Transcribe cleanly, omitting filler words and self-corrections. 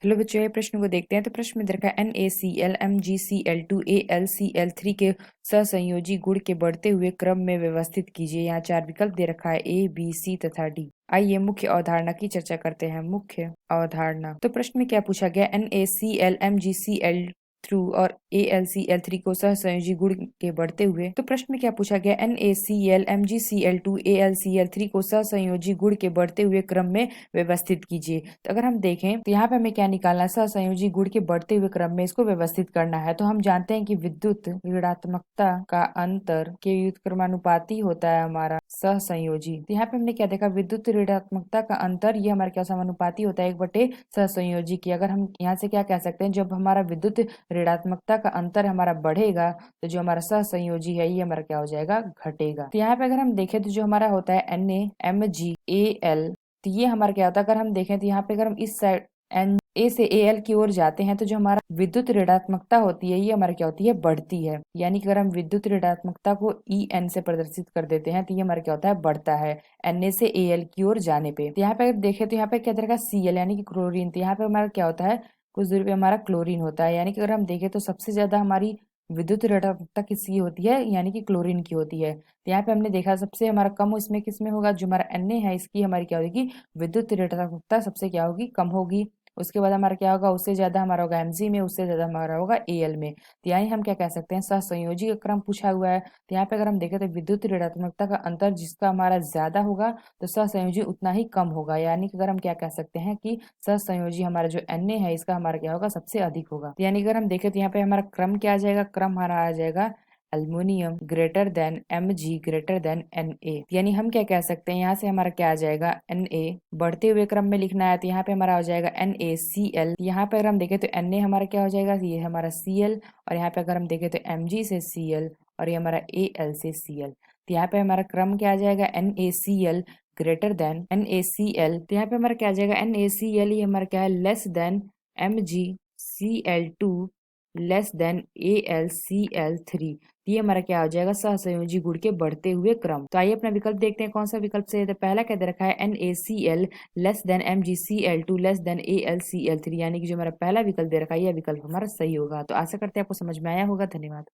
Hello बच्चों, ये प्रश्न को देखते हैं। तो प्रश्न में दे रखा है NaCl MgCl2 AlCl3 के सहसंयोजी गुण के बढ़ते हुए क्रम में व्यवस्थित कीजिए। यहाँ 4 विकल्प दे रखा है A, B, C तथा D। आइए मुख्य अवधारणा की चर्चा करते हैं। मुख्य अवधारणा। तो प्रश्न में क्या पूछा गया, NaCl MgCl थ्रू और AlCl3 को सहसंयोजी गुण के बढ़ते हुए। तो प्रश्न में क्या पूछा गया, NaCl MgCl2 AlCl3 को सहसंयोजी गुण के बढ़ते हुए क्रम में व्यवस्थित कीजिए। तो अगर हम देखें तो यहाँ पे हमें क्या निकालना है, सहसंयोजी गुण के बढ़ते हुए क्रम में इसको व्यवस्थित करना है। तो हम जानते हैं कि विद्युत ऋणात्मकता का अंतर के व्युत्क्रमानुपाती होता है हमारा सहसंयोजी। तो यहाँ पे हमने क्या देखा, विद्युत ऋणात्मकता का अंतर ये हमारा क्या समानुपाती होता है 1/, सहसंयोजी की। अगर हम यहाँ से क्या कह सकते हैं, जब हमारा विद्युत ऋणात्मकता का अंतर हमारा बढ़ेगा तो जो हमारा सहसंयोजी है ये हमारा क्या हो जाएगा, घटेगा। तो यहाँ पे अगर हम देखें तो जो हमारा होता है NaMgAl, तो ये हमारा क्या होता है, अगर हम देखें तो यहाँ पे अगर हम इस साइड A से Al की ओर जाते हैं तो जो हमारा विद्युत ऋणात्मकता होती है ये हमारी क्या होती है, बढ़ती है। यानी कि अगर हम विद्युत ऋणात्मकता को En से प्रदर्शित कर देते हैं तो ये हमारा क्या होता है, बढ़ता है Na से Al की ओर जाने पे। तो यहाँ पे अगर देखें तो यहाँ पे क्या तरह का Cl यानी कि क्लोरीन, तो यहाँ पे हमारा क्या होता है, कुछ दूरी पे हमारा क्लोरीन होता है। यानी कि अगर हम देखें तो सबसे ज्यादा हमारी विद्युत ऋणात्मकता किसकी होती है, यानी कि क्लोरीन की होती है। तो यहाँ पे हमने देखा सबसे हमारा कम इसमें किसमें होगा, जो हमारा Na है इसकी हमारी क्या होगी, विद्युत ऋणात्मकता सबसे क्या होगी, कम होगी। उसके बाद हमारा क्या होगा, उससे ज्यादा हमारा होगा Mg में, उससे ज्यादा हमारा होगा Al में। तो यानी हम क्या कह सकते हैं, सहसंयोजी का क्रम पूछा हुआ है। तो यहाँ पे अगर हम देखें तो विद्युत ऋणात्मकता का अंतर जिसका हमारा ज्यादा होगा तो सहसंयोजी उतना ही कम होगा। यानी कि अगर हम क्या कह सकते हैं कि सहसंयोजी हमारा जो Na है इसका हमारा क्या होगा, सबसे अधिक होगा। तो यानी अगर हम देखें तो यहाँ पे हमारा क्रम क्या आ जाएगा, क्रम हमारा आ जाएगा aluminium greater than Mg greater than Na। यानी हम क्या कह सकते हैं, यहाँ से हमारा क्या आ जाएगा, Na बढ़ते हुए क्रम में लिखना है तो यहाँ पे हमारा हो जाएगा NaCl। यहाँ पे अगर हम देखें तो Na हमारा क्या हो जाएगा, ये हमारा Cl, और यहाँ पे अगर हम देखें तो Mg से Cl और ये हमारा Al से Cl। तो यहाँ पे हमारा क्रम क्या आ जाएगा, NaCl ग्रेटर देन NaCl। तो यहाँ पे हमारा क्या आ जाएगा, NaCl ये हमारा क्या है, less than MgCl2 less than AlCl3। ये हमारा क्या हो जाएगा, सहसंयोजी गुण के बढ़ते हुए क्रम। तो आइए अपना विकल्प देखते हैं कौन सा विकल्प सही है। तो पहला क्या दे रखा है, NaCl less than MgCl2 less than AlCl3। यानी कि जो हमारा पहला विकल्प दे रखा है यह विकल्प हमारा सही होगा। तो आशा करते हैं आपको समझ में आया होगा। धन्यवाद।